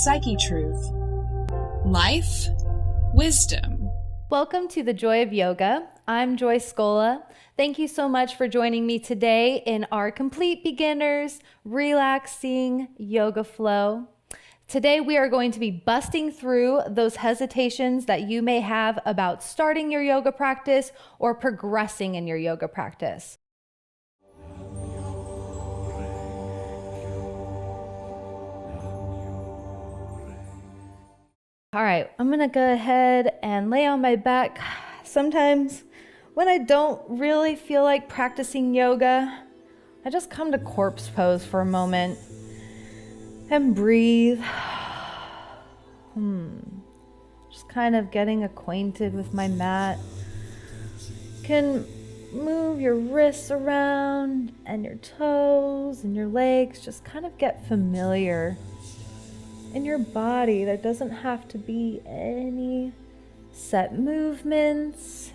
Psychetruth. Life, wisdom. Welcome to the Joy of Yoga. I'm Joy Scola. Thank you so much for joining me today in our complete beginners relaxing yoga flow. Today we are going to be busting through those hesitations that you may have about starting your yoga practice or progressing in your yoga practice. All right, I'm gonna go ahead and lay on my back. Sometimes when I don't really feel like practicing yoga, I just come to corpse pose for a moment and breathe. Just kind of getting acquainted with my mat. You can move your wrists around and your toes and your legs. Just kind of get familiar in your body. There doesn't have to be any set movements.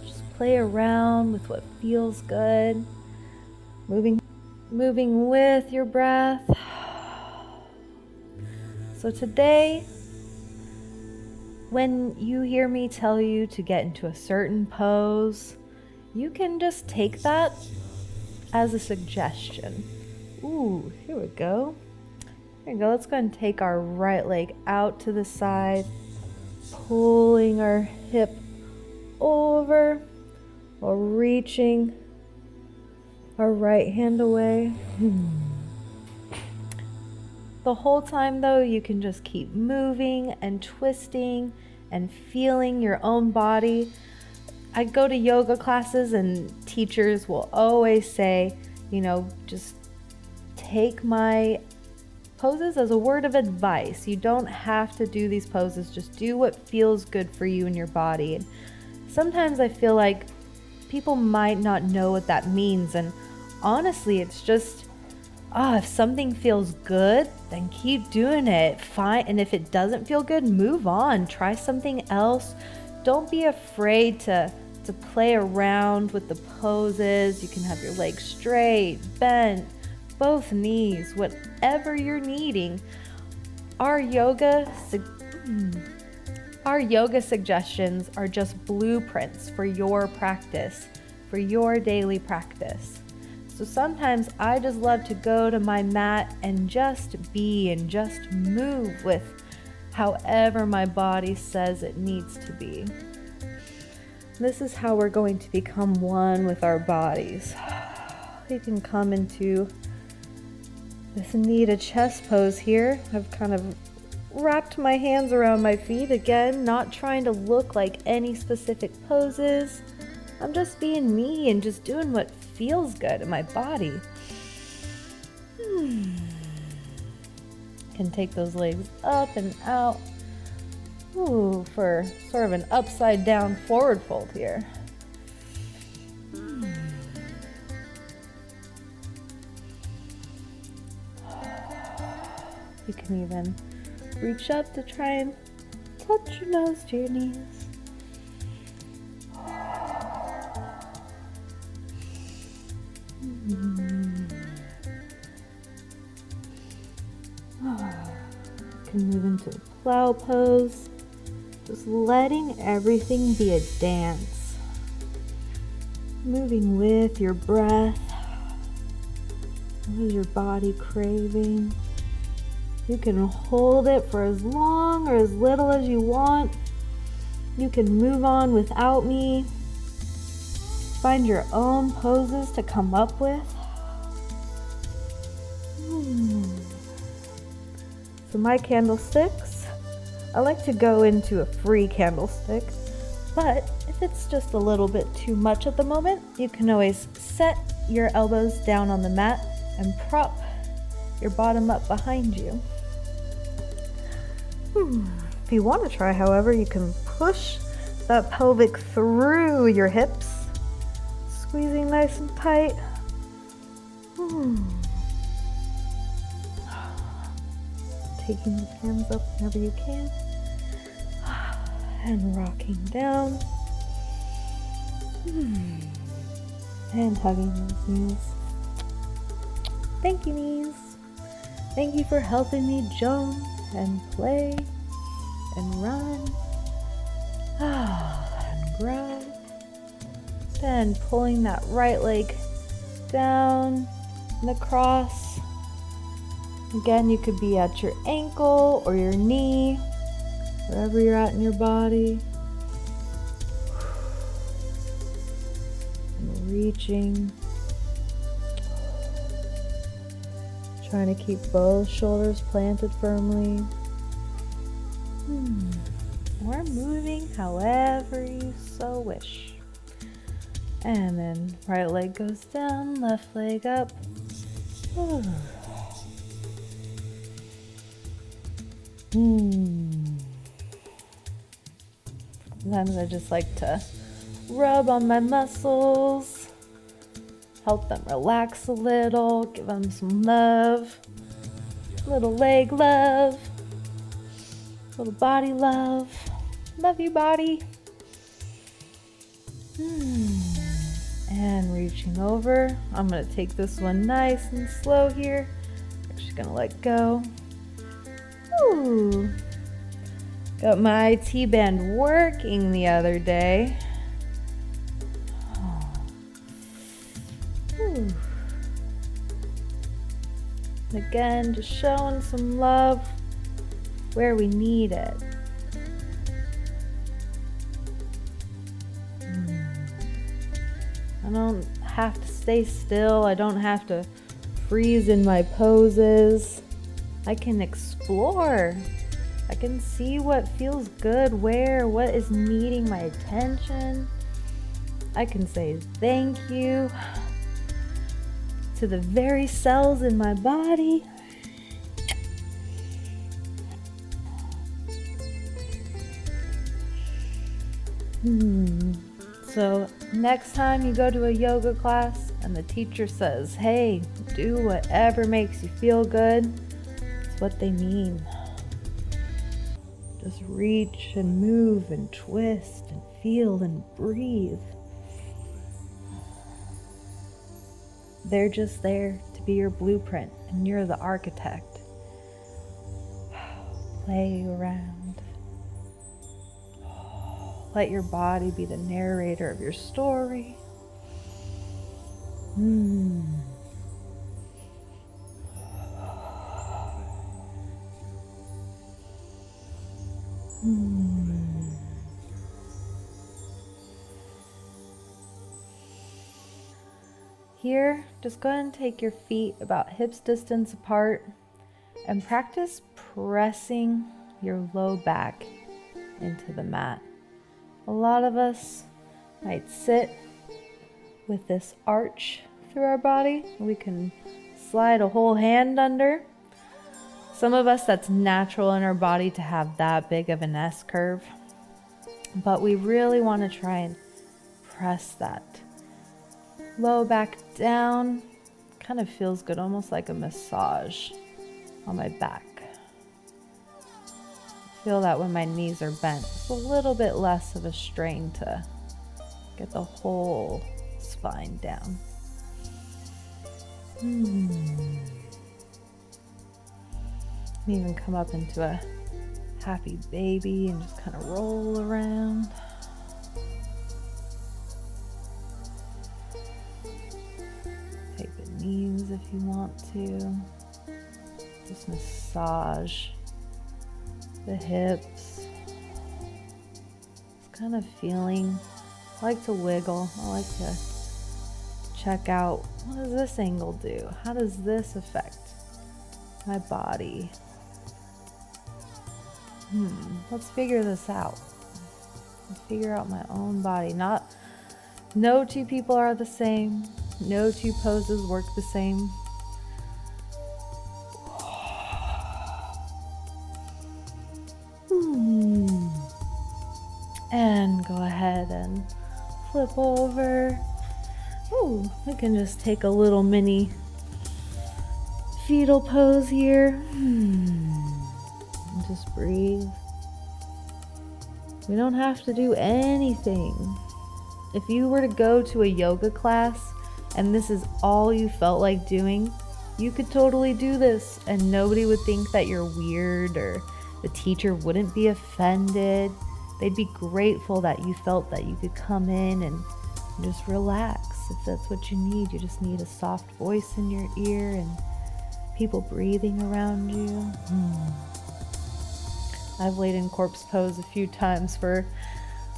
Just play around with what feels good. Moving with your breath. So today, when you hear me tell you to get into a certain pose, you can just take that as a suggestion. Ooh, here we go. There you go. Let's go ahead and take our right leg out to the side, pulling our hip over or reaching our right hand away. The whole time though, you can just keep moving and twisting and feeling your own body. I go to yoga classes and teachers will always say, just take my poses as a word of advice. You don't have to do these poses, just do what feels good for you and your body. And sometimes I feel like people might not know what that means, and honestly it's just if something feels good, then keep doing it. Fine. And if it doesn't feel good, move on, try something else. Don't be afraid to play around with the poses. You can have your legs straight, bent, both knees, whatever you're needing. Our yoga suggestions are just blueprints for your practice, for your daily practice. So sometimes I just love to go to my mat and just be and just move with however my body says it needs to be. This is how we're going to become one with our bodies. You can come into this Anita chest pose here. I've kind of wrapped my hands around my feet again, not trying to look like any specific poses. I'm just being me and just doing what feels good in my body. Can take those legs up and out. Ooh, for sort of an upside down forward fold here. You can even reach up to try and touch your nose to your knees. Can move into a plow pose, just letting everything be a dance. Moving with your breath. What is your body craving? You can hold it for as long or as little as you want. You can move on without me. Find your own poses to come up with. So my candlesticks, I like to go into a free candlestick, but if it's just a little bit too much at the moment, you can always set your elbows down on the mat and prop your bottom up behind you. If you want to try, however, you can push that pelvic through your hips, squeezing nice and tight. Taking the hands up whenever you can, and rocking down, and hugging those knees. Thank you, knees. Thank you for helping me jump and play and run. And grow. Then pulling that right leg down and across. Again, you could be at your ankle or your knee, wherever you're at in your body. And reaching. Trying to keep both shoulders planted firmly. Or moving however you so wish. And then right leg goes down, left leg up. Sometimes I just like to rub on my muscles, help them relax a little, give them some love, little leg love, little body love. Love you, body. And reaching over. I'm going to take this one nice and slow here. Actually going to let go. Ooh. Got my T-band working the other day. Again, just showing some love where we need it. I don't have to stay still. I don't have to freeze in my poses. I can explore. I can see what feels good, where, what is needing my attention. I can say thank you to the very cells in my body. So next time you go to a yoga class and the teacher says, hey, do whatever makes you feel good, it's what they mean. Just reach and move and twist and feel and breathe. They're just there to be your blueprint, and you're the architect. Play around. Let your body be the narrator of your story. Here, just go ahead and take your feet about hips distance apart and practice pressing your low back into the mat. A lot of us might sit with this arch through our body. We can slide a whole hand under. Some of us, that's natural in our body to have that big of an S curve. But we really want to try and press that low back down. Kind of feels good, almost like a massage on my back. Feel that when my knees are bent. It's a little bit less of a strain to get the whole spine down. Even come up into a happy baby and just kind of roll around. Take the knees if you want to. Just massage the hips. It's kind of feeling. I like to wiggle. I like to check out, what does this angle do? How does this affect my body? Let's figure this out. Let's figure out my own body. No two people are the same. No two poses work the same. And go ahead and flip over. We can just take a little mini fetal pose here. And just breathe. We don't have to do anything. If you were to go to a yoga class and this is all you felt like doing, You could totally do this and nobody would think that you're weird, or the teacher wouldn't be offended. They'd be grateful that you felt that you could come in and just relax. If that's what you need, you just need a soft voice in your ear and people breathing around you. I've laid in corpse pose a few times for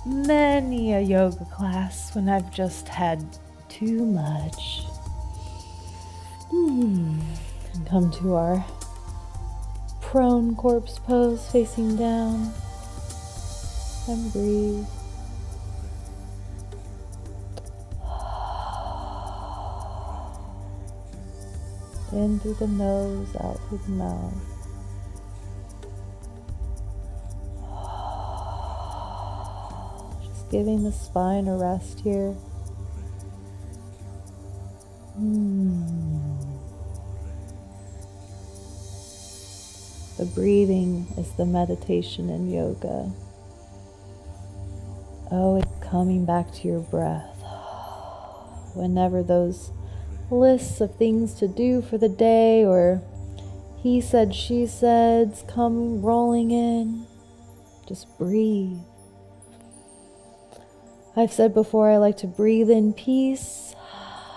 many a yoga class when I've just had too much. And come to our prone corpse pose, facing down, and breathe. In through the nose, out through the mouth. Just giving the spine a rest here. The breathing is the meditation in yoga. Oh, it's coming back to your breath. Whenever those lists of things to do for the day, or he said, she said, come rolling in, just breathe. I've said before, I like to breathe in peace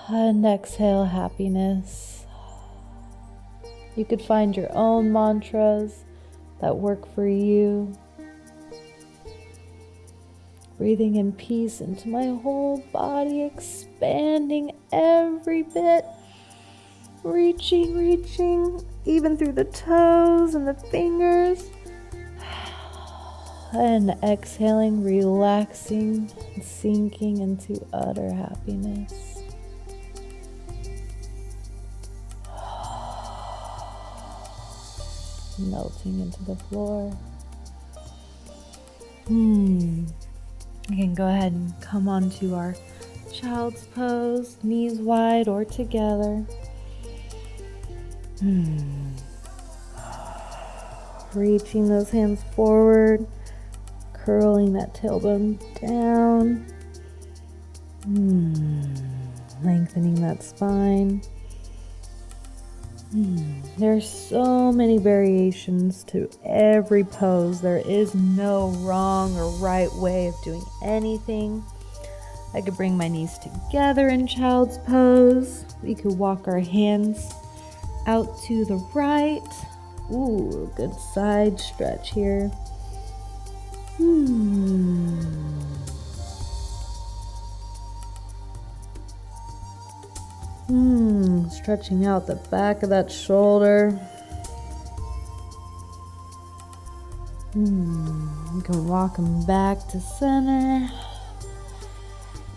and exhale happiness. You could find your own mantras that work for you. Breathing in peace into my whole body, expanding every bit. Reaching, even through the toes and the fingers. And exhaling, relaxing, and sinking into utter happiness. Melting into the floor. We can go ahead and come onto our child's pose, knees wide or together. Reaching those hands forward, curling that tailbone down, lengthening that spine. There's so many variations to every pose. There is no wrong or right way of doing anything. I could bring my knees together in child's pose. We could walk our hands out to the right. Ooh, good side stretch here. Stretching out the back of that shoulder. You can walk them back to center.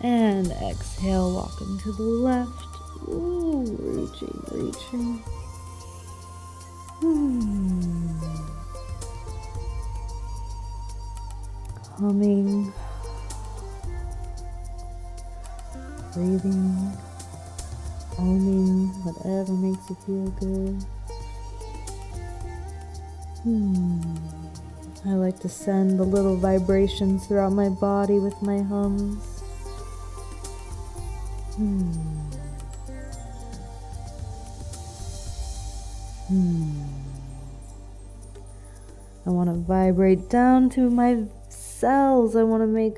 And exhale, walking to the left. Ooh, reaching. Humming. Breathing. Owning whatever makes you feel good. I like to send the little vibrations throughout my body with my hums. I want to vibrate down to my cells. I want to make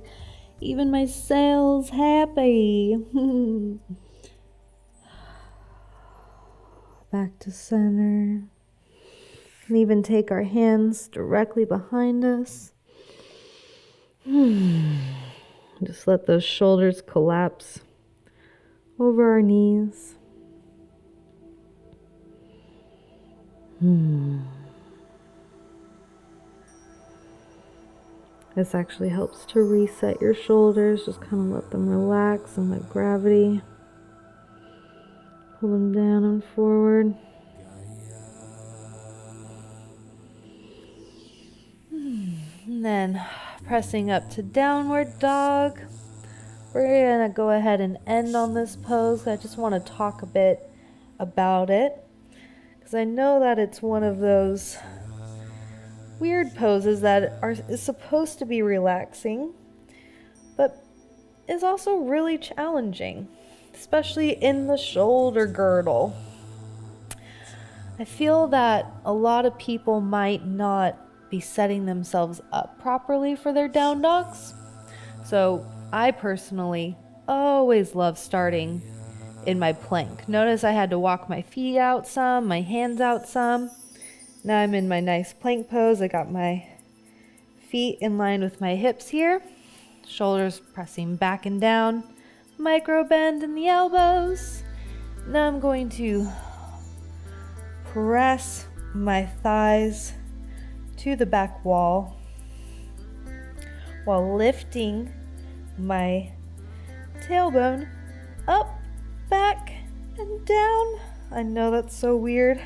even my cells happy. Back to center. And even take our hands directly behind us. Just let those shoulders collapse over our knees. This actually helps to reset your shoulders. Just kind of let them relax and let gravity pull them down and forward. And then pressing up to downward dog. We're going to go ahead and end on this pose. I just want to talk a bit about it, because I know that it's one of those weird poses that is supposed to be relaxing, but is also really challenging, especially in the shoulder girdle. I feel that a lot of people might not be setting themselves up properly for their down dogs. So I personally always love starting in my plank. Notice I had to walk my feet out some, my hands out some. Now I'm in my nice plank pose. I got my feet in line with my hips here. Shoulders pressing back and down. Micro bend in the elbows. Now I'm going to press my thighs to the back wall while lifting my tailbone up, back, and down. I know that's so weird.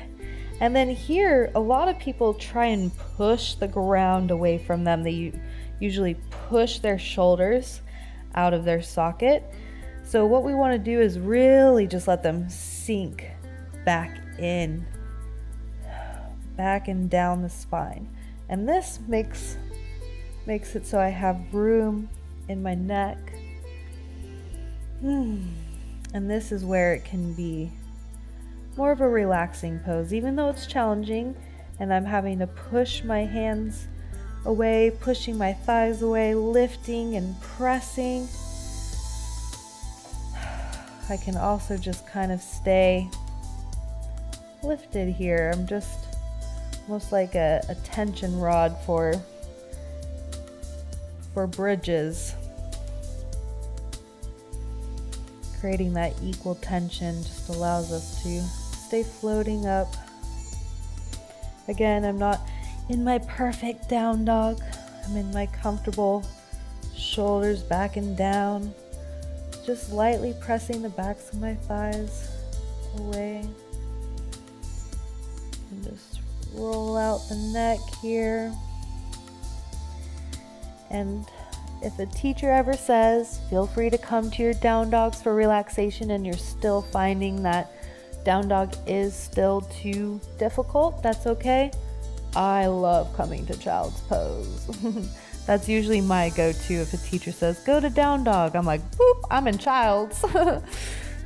And then here, a lot of people try and push the ground away from them. They usually push their shoulders out of their socket. So what we want to do is really just let them sink back in, back and down the spine. And this makes it so I have room in my neck. And this is where it can be more of a relaxing pose, even though it's challenging and I'm having to push my hands away, pushing my thighs away, lifting and pressing. I can also just kind of stay lifted here. I'm just almost like a tension rod for bridges. Creating that equal tension just allows us to stay floating up. Again, I'm not in my perfect down dog. I'm in my comfortable shoulders back and down. Just lightly pressing the backs of my thighs away. And just roll out the neck here. And if a teacher ever says, feel free to come to your down dogs for relaxation, and you're still finding that down dog is still too difficult, that's okay. I love coming to child's pose. That's usually my go-to. If a teacher says, go to down dog, I'm like, boop, I'm in child's.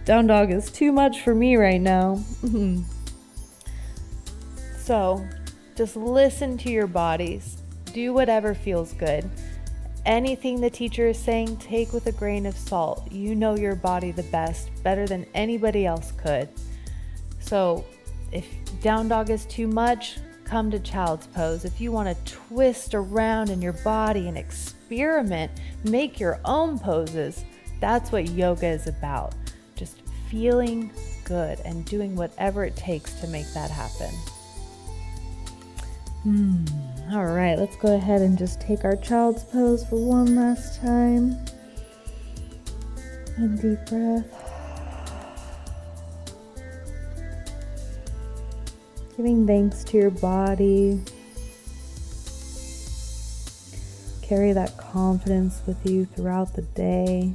Down dog is too much for me right now. So just listen to your bodies. Do whatever feels good. Anything the teacher is saying, take with a grain of salt. You know your body the best, better than anybody else could. So if down dog is too much, come to child's pose. If you want to twist around in your body and experiment, make your own poses, that's what yoga is about. Just feeling good and doing whatever it takes to make that happen. All right, let's go ahead and just take our child's pose for one last time. And deep breath. Giving thanks to your body. Carry that confidence with you throughout the day.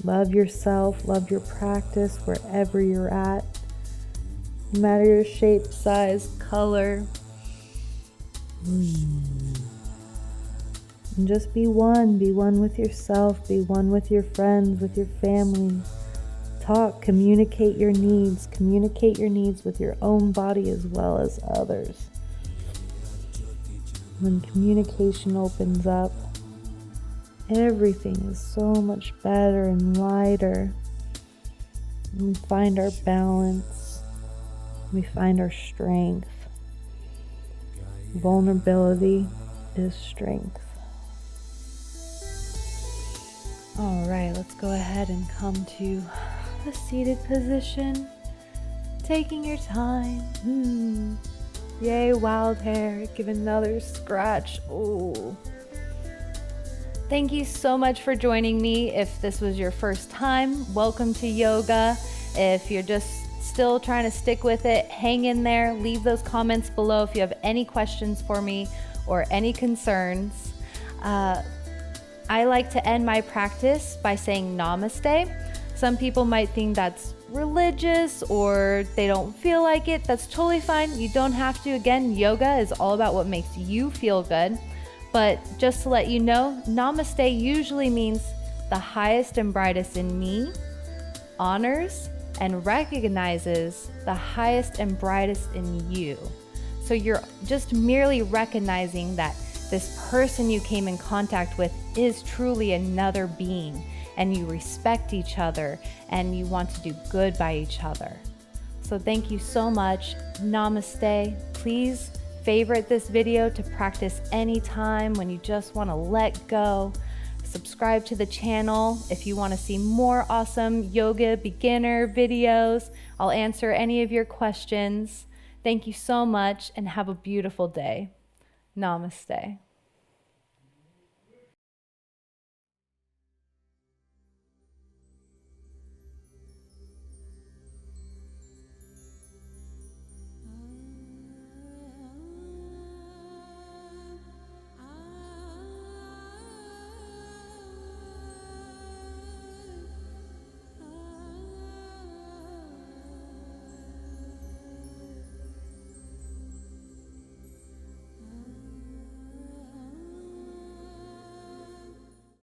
Love yourself, love your practice wherever you're at. No matter your shape, size, color. And just be one with yourself, be one with your friends, with your family. Talk, communicate your needs with your own body as well as others. When communication opens up, everything is so much better and lighter. We find our balance, we find our strength. Vulnerability is strength. All right, let's go ahead and come to a seated position. Taking your time. Yay, wild hair. Give another scratch. Ooh. Thank you so much for joining me. If this was your first time, welcome to yoga. If you're just still trying to stick with it, hang in there. Leave those comments below if you have any questions for me or any concerns. I like to end my practice by saying namaste. Some people might think that's religious or they don't feel like it. That's totally fine. You don't have to. Again, yoga is all about what makes you feel good. But just to let you know, namaste usually means the highest and brightest in me honors and recognizes the highest and brightest in you. So you're just merely recognizing that this person you came in contact with is truly another being, and you respect each other and you want to do good by each other. So thank you so much. Namaste. Please favorite this video to practice anytime when you just want to let go. Subscribe to the channel if you want to see more awesome yoga beginner videos. I'll answer any of your questions. Thank you so much and have a beautiful day. Namaste.